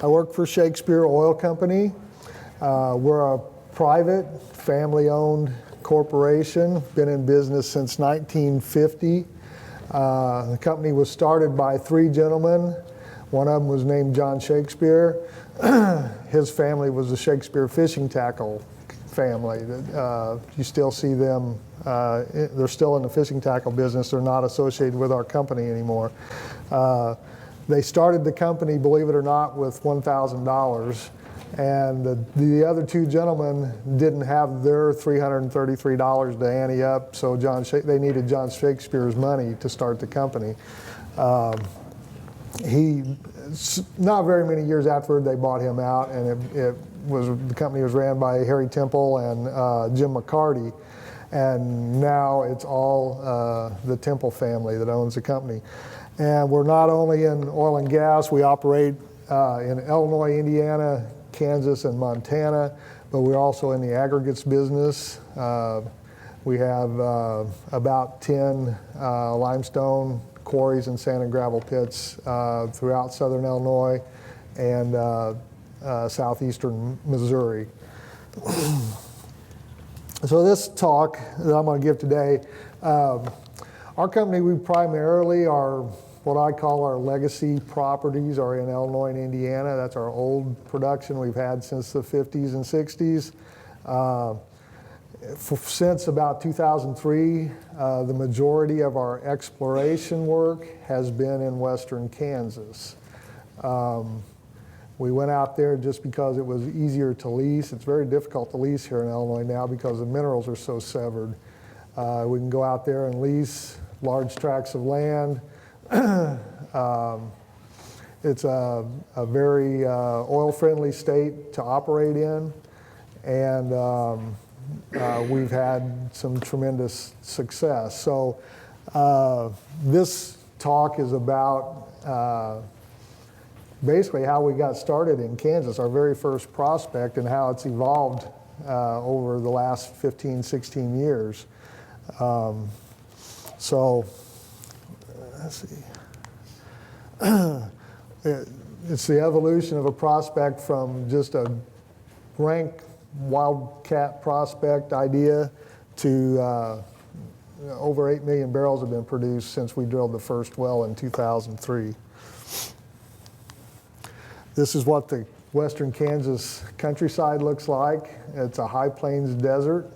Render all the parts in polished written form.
I work for Shakespeare Oil Company. We're a private, family-owned corporation, been in business since 1950. The company was started by three gentlemen. One of them was named John Shakespeare. His family was the Shakespeare fishing tackle family. You still see them, they're still in the fishing tackle business. They're not associated with our company anymore. They started the company, believe it or not, with $1,000. And the other two gentlemen didn't have their $333 to ante up, so they needed John Shakespeare's money to start the company. Not very many years afterward, they bought him out, and the company was ran by Harry Temple and Jim McCarty, and now it's all the Temple family that owns the company. And we're not only in oil and gas, we operate in Illinois, Indiana, Kansas, and Montana, but we're also in the aggregates business. We have about 10 limestone quarries and sand and gravel pits throughout southern Illinois and southeastern Missouri. So this talk that I'm going to give today, our company, we primarily are what I call our legacy properties are in Illinois and Indiana. That's our old production we've had since the 50s and 60s. Since about 2003, the majority of our exploration work has been in western Kansas. We went out there just because it was easier to lease. It's very difficult to lease here in Illinois now because the minerals are so severed. We can go out there and lease large tracts of land. It's a very oil-friendly state to operate in, and we've had some tremendous success. So this talk is about basically how we got started in Kansas, our very first prospect, and how it's evolved over the last 15, 16 years. Let's see. It's the evolution of a prospect from just a rank wildcat prospect idea to over 8 million barrels have been produced since we drilled the first well in 2003. This is what the western Kansas countryside looks like. It's a high plains desert.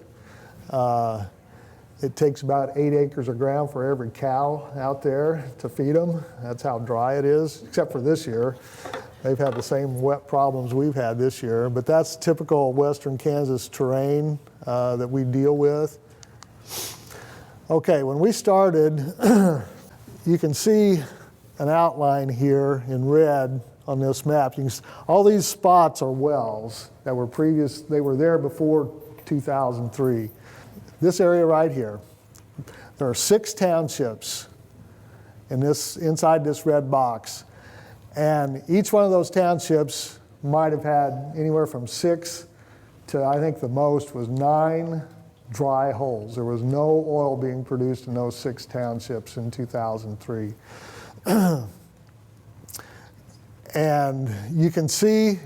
It takes about 8 acres of ground for every cow out there to feed them. That's how dry it is, except for this year. They've had the same wet problems we've had this year, but that's typical western Kansas terrain that we deal with. Okay, when we started, you can see an outline here in red on this map. All these spots are wells that were they were there before 2003. This area right here, there are 6 townships inside this red box. And each one of those townships might have had anywhere from 6 to, I think the most was 9 dry holes. There was no oil being produced in those 6 townships in 2003. And you can see,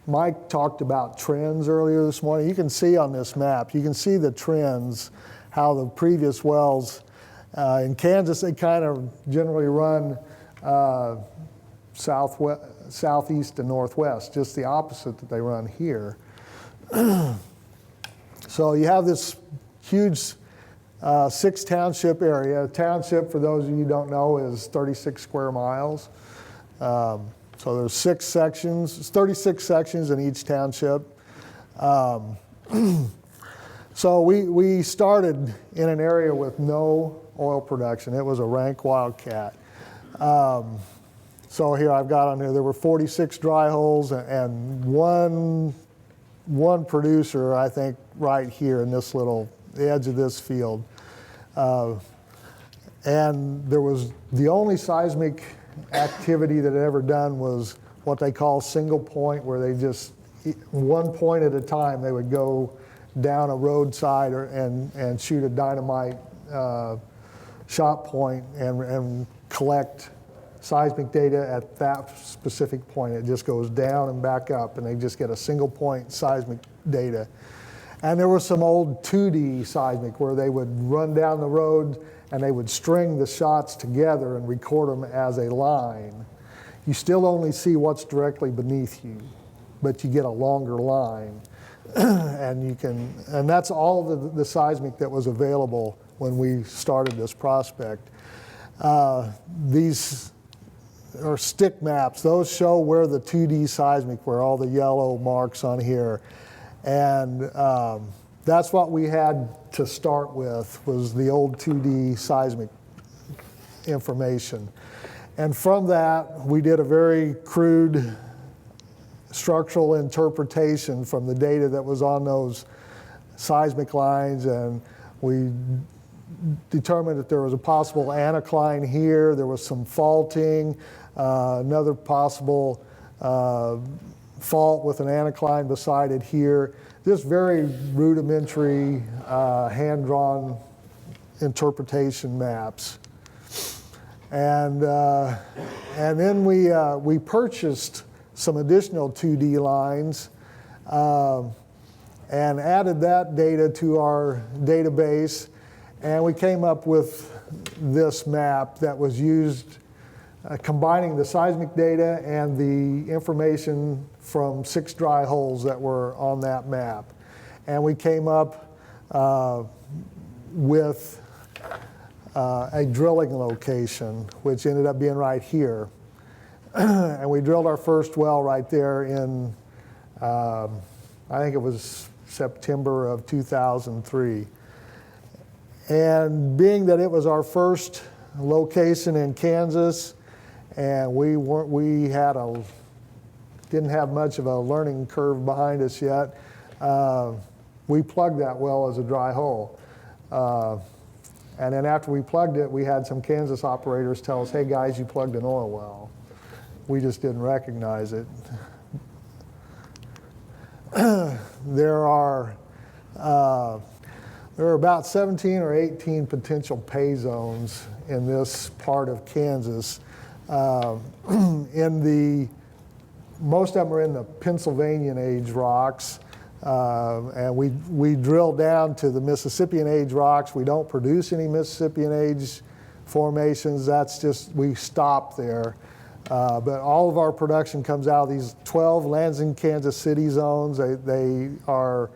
Mike talked about trends earlier this morning. You can see on this map, you can see the trends, how the previous wells in Kansas, they kind of generally run southeast to northwest, just the opposite that they run here. So you have this huge 6 township area. A township, for those of you who don't know, is 36 square miles. So there's 6 sections, 36 sections in each township. So we started in an area with no oil production. It was a rank wildcat. So here I've got on here, there were 46 dry holes and one producer, I think, right here in this the edge of this field. And there was the only seismic activity that had ever done was what they call single point, where they just, one point at a time, they would go down a roadside and shoot a dynamite shot point and collect seismic data at that specific point. It just goes down and back up, and they just get a single point seismic data. And there was some old 2D seismic where they would run down the road and they would string the shots together and record them as a line. You still only see what's directly beneath you, but you get a longer line. And that's all the seismic that was available when we started this prospect. These are stick maps. Those show where the 2D seismic, where all the yellow marks on here. And that's what we had to start with, was the old 2D seismic information. And from that, we did a very crude structural interpretation from the data that was on those seismic lines, and we determined that there was a possible anticline here, there was some faulting, another possible fault with an anticline beside it here. Just very rudimentary hand-drawn interpretation maps. And then we purchased some additional 2D lines and added that data to our database, and we came up with this map that was used combining the seismic data and the information from 6 dry holes that were on that map. And we came up with a drilling location, which ended up being right here. And we drilled our first well right there in, I think it was September of 2003. And being that it was our first location in Kansas, and we didn't have much of a learning curve behind us yet, we plugged that well as a dry hole. And then after we plugged it, we had some Kansas operators tell us, hey guys, you plugged an oil well. We just didn't recognize it. There are about 17 or 18 potential pay zones in this part of Kansas. Most of them are in the Pennsylvanian age rocks, and we drill down to the Mississippian age rocks. We don't produce any Mississippian age formations. That's just, we stop there. But all of our production comes out of these 12 Lansing, Kansas City zones. They are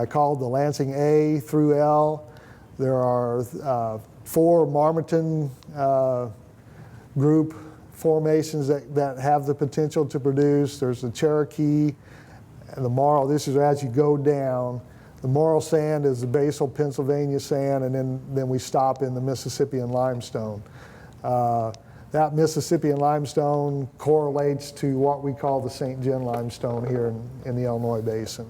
called the Lansing A through L. There are 4 Marmaton group formations that have the potential to produce. There's the Cherokee and the Marl. This is as you go down. The Marl sand is the basal Pennsylvania sand, and then we stop in the Mississippian limestone. That Mississippian limestone correlates to what we call the St. John limestone here in the Illinois Basin.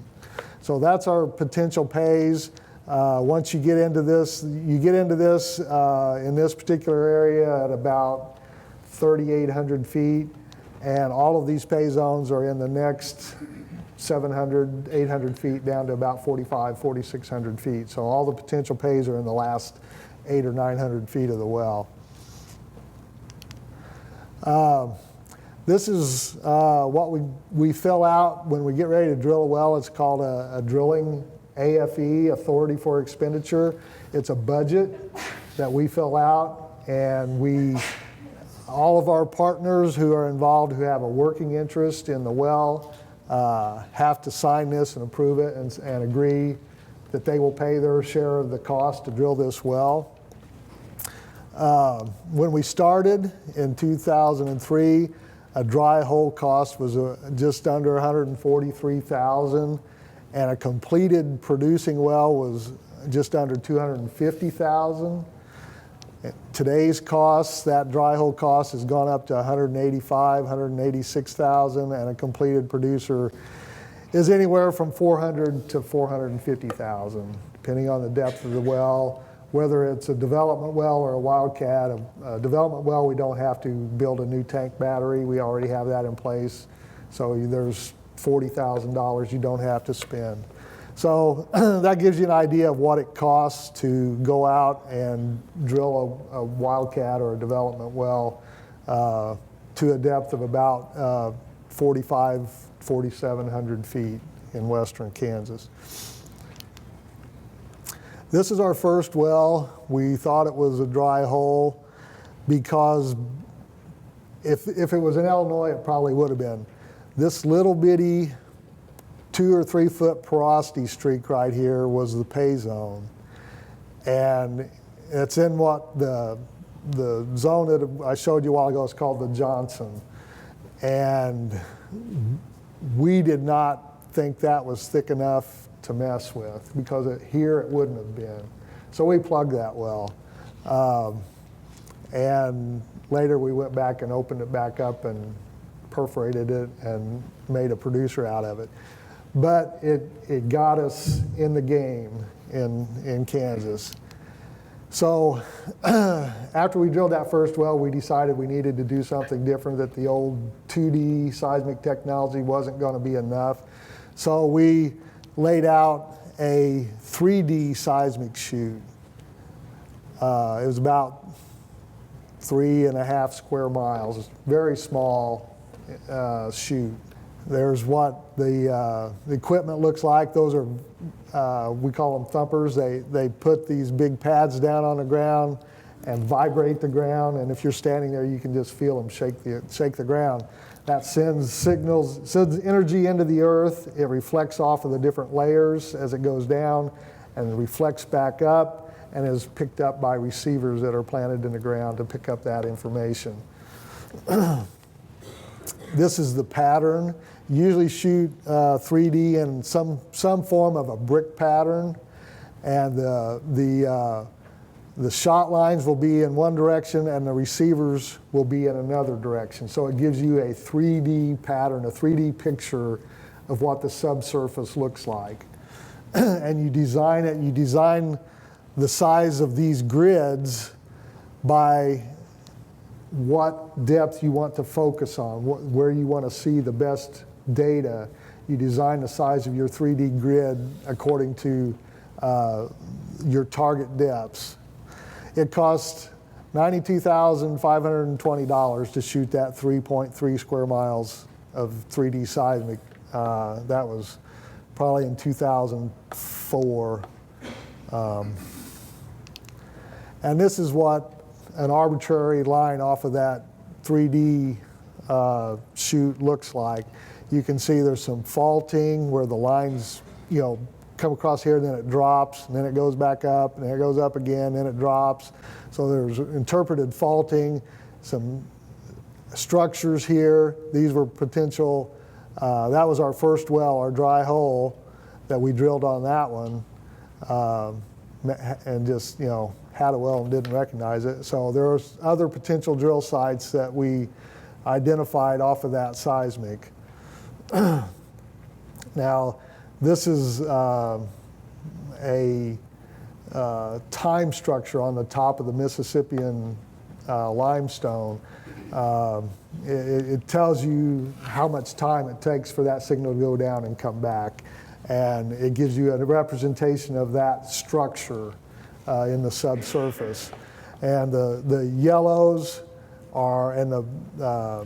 So that's our potential pays. Once you get into this, in this particular area at about 3,800 feet, and all of these pay zones are in the next 700, 800 feet down to about 4,600 feet. So all the potential pays are in the last 800 or 900 feet of the well. This is what we fill out when we get ready to drill a well. It's called a drilling AFE, Authority for Expenditure. It's a budget that we fill out, and all of our partners who are involved, who have a working interest in the well, have to sign this and approve it and agree that they will pay their share of the cost to drill this well. When we started in 2003, a dry hole cost was just under $143,000, and a completed producing well was just under $250,000. Today's costs, that dry hole cost has gone up to $185,000, $186,000, and a completed producer is anywhere from $400,000 to $450,000, depending on the depth of the well. Whether it's a development well or a wildcat. A development well, we don't have to build a new tank battery. We already have that in place. So there's $40,000 you don't have to spend. So that gives you an idea of what it costs to go out and drill a wildcat or a development well to a depth of about 4,700 feet in western Kansas. This is our first well. We thought it was a dry hole because if it was in Illinois, it probably would have been. This little bitty 2 or 3 foot porosity streak right here was the pay zone. And it's in what the zone that I showed you a while ago is called the Johnson. And we did not think that was thick enough to mess with because here it wouldn't have been. So we plugged that well. And later we went back and opened it back up and perforated it and made a producer out of it. But it got us in the game in Kansas. So after we drilled that first well, we decided we needed to do something different, that the old 2D seismic technology wasn't going to be enough. So we laid out a 3D seismic chute. It was about 3.5 square miles, very small chute. There's what the equipment looks like. Those are, we call them thumpers. They put these big pads down on the ground and vibrate the ground. And if you're standing there, you can just feel them shake the ground. That sends energy into the earth. It reflects off of the different layers as it goes down, and it reflects back up and is picked up by receivers that are planted in the ground to pick up that information. This is the pattern. Usually shoot 3D in some form of a brick pattern, and the shot lines will be in one direction and the receivers will be in another direction. So it gives you a 3D pattern, a 3D picture of what the subsurface looks like. And you design it, you design the size of these grids by what depth you want to focus on, where you want to see the best data. You design the size of your 3D grid according to your target depths. It cost $92,520 to shoot that 3.3 square miles of 3D seismic. That was probably in 2004. And this is what an arbitrary line off of that 3D chute looks like. You can see there's some faulting where the lines, come across here, and then it drops, and then it goes back up, and then it goes up again, then it drops. So there's interpreted faulting, some structures here. These were potential, that was our first well, our dry hole that we drilled on that one, and just, had a well and didn't recognize it. So there are other potential drill sites that we identified off of that seismic. Now, this is a time structure on the top of the Mississippian limestone. It tells you how much time it takes for that signal to go down and come back. And it gives you a representation of that structure in the subsurface. And the yellows are, and the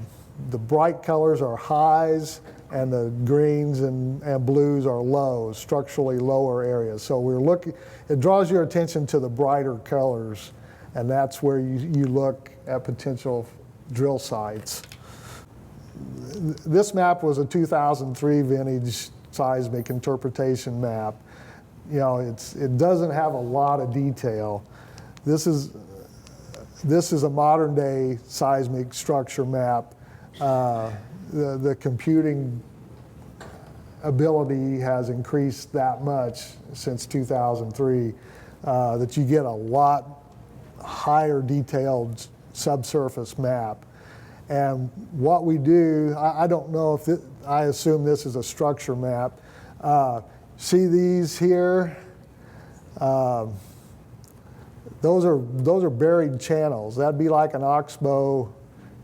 bright colors are highs, and the greens and blues are lows, structurally lower areas. So it draws your attention to the brighter colors, and that's where you look at potential drill sites. This map was a 2003 vintage seismic interpretation map. It doesn't have a lot of detail. This is a modern day seismic structure map. The computing ability has increased that much since 2003 that you get a lot higher detailed subsurface map. And what we do, I don't know if I assume this is a structure map. See these here? Those are buried channels. That'd be like an oxbow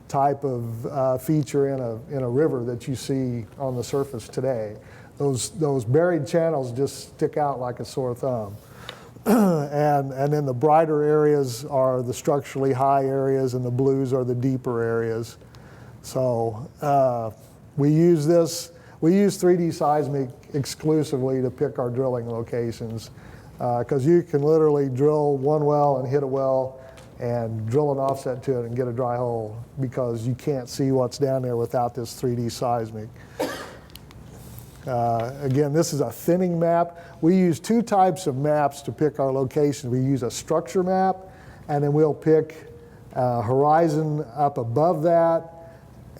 type of feature in a river that you see on the surface today. Those buried channels just stick out like a sore thumb. and then the brighter areas are the structurally high areas, and the blues are the deeper areas. So we use 3D seismic exclusively to pick our drilling locations, because you can literally drill one well and hit a well and drill an offset to it and get a dry hole, because you can't see what's down there without this 3D seismic. Again, this is a thinning map. We use two types of maps to pick our locations. We use a structure map, and then we'll pick horizon up above that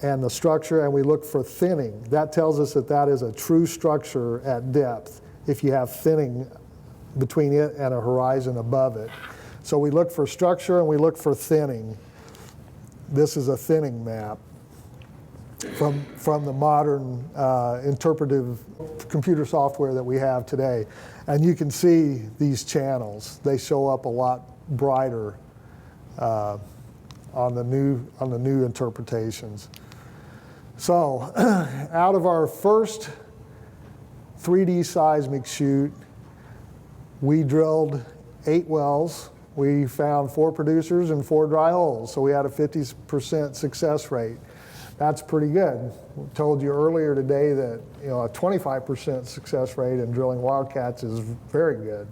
and the structure, and we look for thinning. That tells us that that is a true structure at depth, if you have thinning between it and a horizon above it. So we look for structure and we look for thinning. This is a thinning map from the modern interpretive computer software that we have today. And you can see these channels. They show up a lot brighter on the new interpretations. So out of our first 3D seismic shoot, we drilled 8 wells. We found 4 producers and 4 dry holes, so we had a 50% success rate. That's pretty good. I told you earlier today that a 25% success rate in drilling wildcats is very good.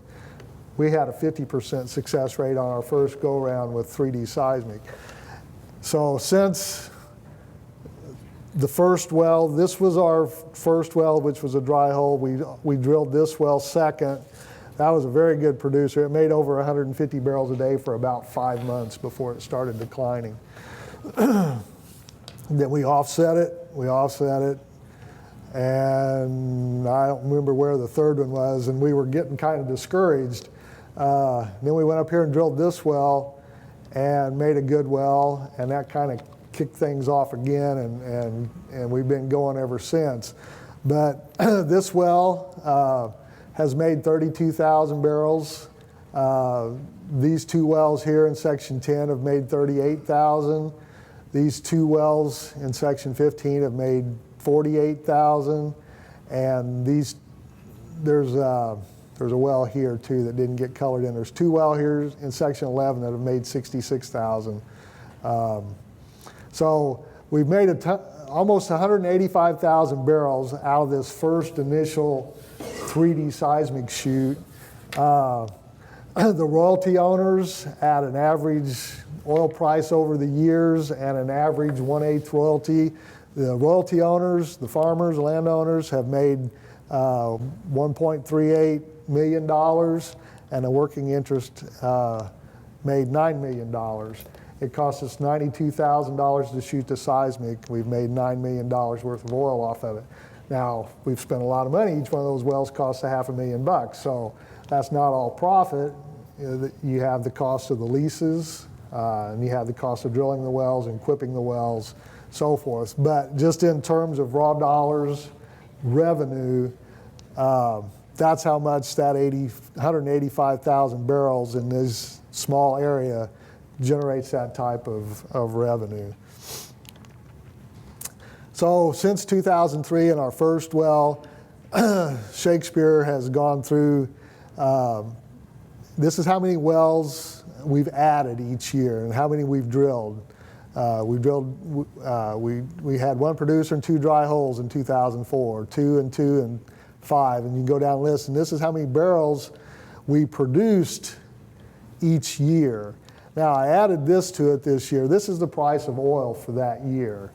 We had a 50% success rate on our first go-around with 3D seismic. So since the first well, this was our first well, which was a dry hole. We drilled this well second. That was a very good producer. It made over 150 barrels a day for about 5 months before it started declining. Then we offset it, and I don't remember where the third one was, and we were getting kind of discouraged. Then we went up here and drilled this well and made a good well, and that kind of kicked things off again, and we've been going ever since. But this well has made 32,000 barrels. These 2 wells here in section 10 have made 38,000. These 2 wells in section 15 have made 48,000. And there's a well here too that didn't get colored in. There's 2 wells here in section 11 that have made 66,000. So we've made almost 185,000 barrels out of this first initial 3D seismic shoot. The royalty owners at an average oil price over the years and an average 1/8 royalty. The royalty owners, the farmers, landowners have made $1.38 million, and the working interest made $9 million. It cost us $92,000 to shoot the seismic. We've made $9 million worth of oil off of it. Now, we've spent a lot of money. Each one of those wells costs $500,000, so that's not all profit. You have the cost of the leases, and you have the cost of drilling the wells and equipping the wells, so forth. But just in terms of raw dollars, revenue, that's how much that 185,000 barrels in this small area generates that type of revenue. So since 2003 in our first well, Shakespeare has gone through, this is how many wells we've added each year and how many we've drilled. We had 1 producer and 2 dry holes in 2004, 2 and 2 and 5, and you can go down the list, and this is how many barrels we produced each year. Now, I added this to it this year. This is the price of oil for that year.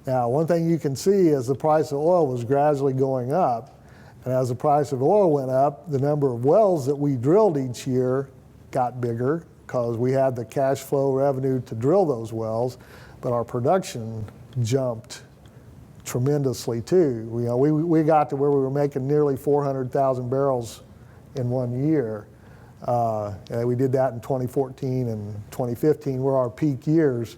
Now, one thing you can see is the price of oil was gradually going up, and as the price of oil went up, the number of wells that we drilled each year got bigger because we had the cash flow revenue to drill those wells, but our production jumped tremendously too. We got to where we were making nearly 400,000 barrels in 1 year. And we did that in 2014 and 2015 were our peak years.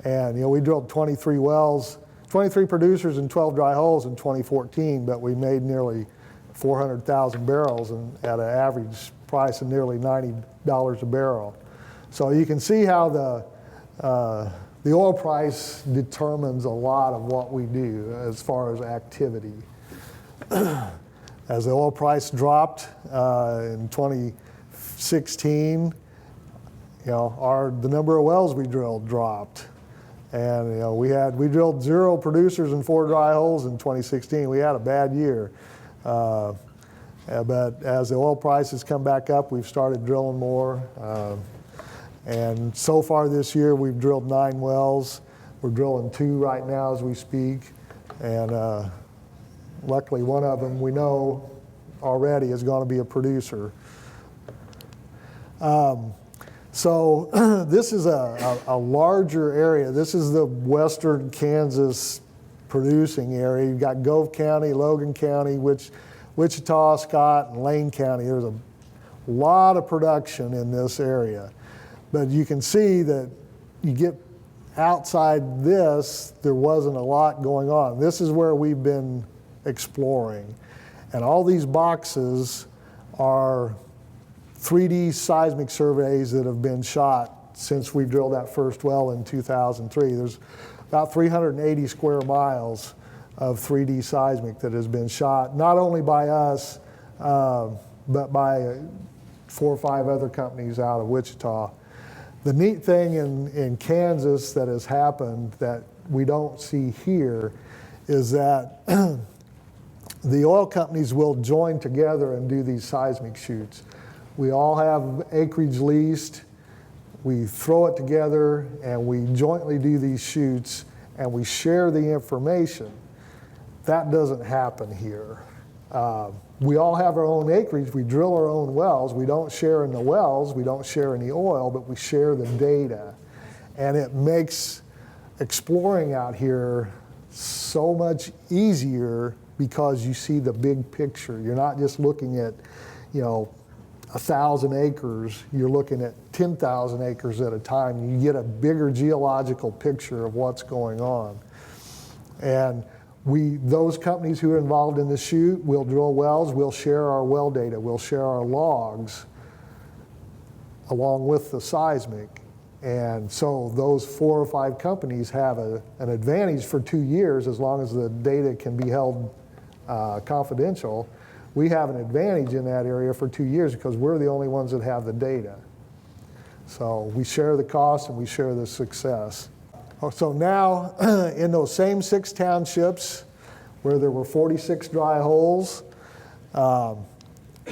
And we drilled 23 wells, 23 producers and 12 dry holes in 2014, but we made nearly 400,000 barrels at an average price of nearly $90 a barrel. So you can see how the oil price determines a lot of what we do as far as activity. As the oil price dropped in 2016 2016, the number of wells we drilled dropped. And we drilled 0 producers and 4 dry holes in 2016. We had a bad year. But as the oil prices come back up, we've started drilling more. And so far this year, we've drilled 9 wells. We're drilling 2 right now as we speak. And luckily, one of them we know already is going to be a producer. So this is a larger area. This is the western Kansas producing area. You've got Gove County, Logan County, Wichita, Scott, and Lane County. There's a lot of production in this area. But you can see that you get outside this, there wasn't a lot going on. This is where we've been exploring. And all these boxes are 3D seismic surveys that have been shot since we drilled that first well in 2003. There's about 380 square miles of 3D seismic that has been shot, not only by us, but by 4 or 5 other companies out of Wichita. The neat thing in Kansas that has happened that we don't see here is that the oil companies will join together and do these seismic shoots. We all have acreage leased. We throw it together and we jointly do these shoots and we share the information. That doesn't happen here. We all have our own acreage. We drill our own wells. We don't share in the wells. We don't share in the oil, but we share the data. And it makes exploring out here so much easier because you see the big picture. You're not just looking at, 1,000 acres, you're looking at 10,000 acres at a time. You get a bigger geological picture of what's going on. And those companies who are involved in the shoot will drill wells, we'll share our well data, we'll share our logs along with the seismic. And so those 4 or 5 companies have an advantage for 2 years as long as the data can be held confidential. We have an advantage in that area for 2 years because we're the only ones that have the data. So we share the cost and we share the success. So now in those same 6 townships where there were 46 dry holes,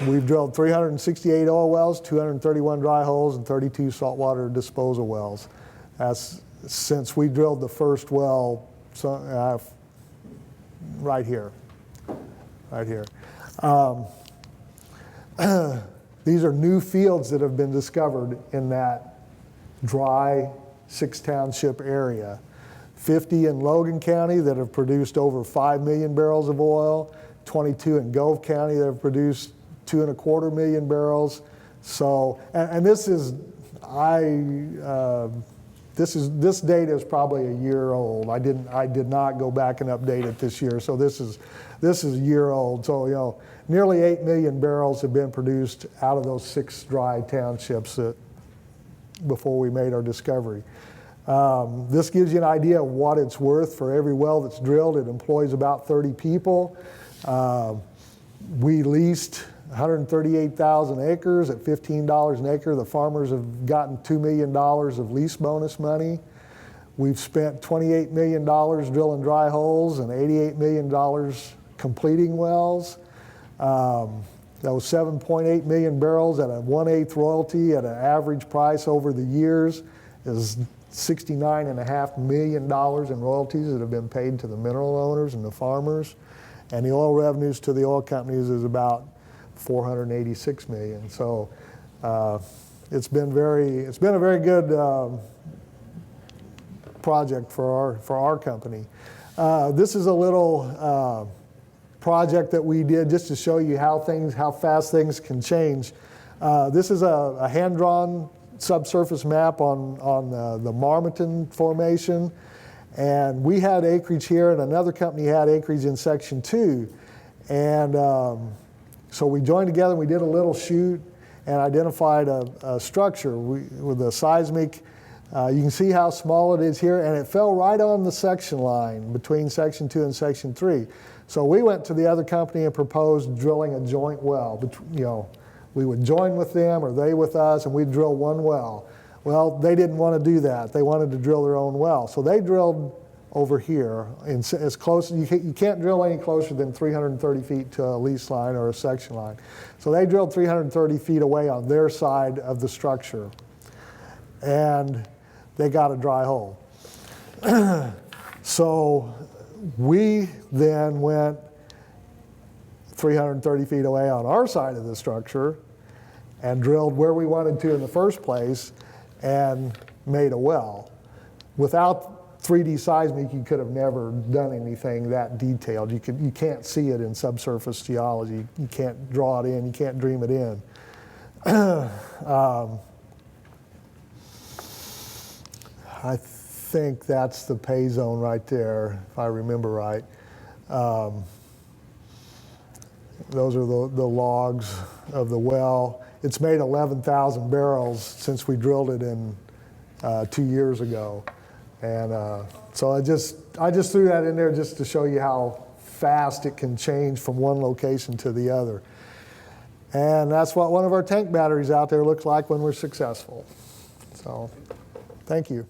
we've drilled 368 oil wells, 231 dry holes, and 32 saltwater disposal wells. That's since we drilled the first well right here. These are new fields that have been discovered in that dry 6 township area. 50 in Logan County that have produced over 5 million barrels of oil, 22 in Gove County that have produced 2.25 million barrels. So, and this data is probably a year old. I did not go back and update it this year. So this is a year old. So nearly 8 million barrels have been produced out of those 6 dry townships before we made our discovery. This gives you an idea of what it's worth for every well that's drilled. It employs about 30 people. We leased 138,000 acres at $15 an acre. The farmers have gotten $2 million of lease bonus money. We've spent $28 million drilling dry holes and $88 million completing wells. Those 7.8 million barrels at a 1/8 royalty at an average price over the years is $69.5 million in royalties that have been paid to the mineral owners and the farmers. And the oil revenues to the oil companies is about $486 million. So it's been a very good project for our company. This is a little project that we did just to show you how fast things can change. This is a hand-drawn subsurface map on the Marmaton formation. And we had acreage here, and another company had acreage in Section 2. And so we joined together, and we did a little shoot and identified a structure with the seismic. You can see how small it is here, and it fell right on the section line between Section 2 and Section 3. So we went to the other company and proposed drilling a joint well, We would join with them or they with us, and we'd drill one well. Well, they didn't want to do that. They wanted to drill their own well. So they drilled over here, as close, you can't drill any closer than 330 feet to a lease line or a section line. So they drilled 330 feet away on their side of the structure, and they got a dry hole. So we then went 330 feet away on our side of the structure and drilled where we wanted to in the first place and made a well. Without 3D seismic, you could have never done anything that detailed. You can't see it in subsurface geology. You can't draw it in. You can't dream it in. I think that's the pay zone right there, if I remember right. Those are the logs of the well. It's made 11,000 barrels since we drilled it in 2 years ago. And so I just threw that in there just to show you how fast it can change from one location to the other. And that's what one of our tank batteries out there looks like when we're successful. So thank you.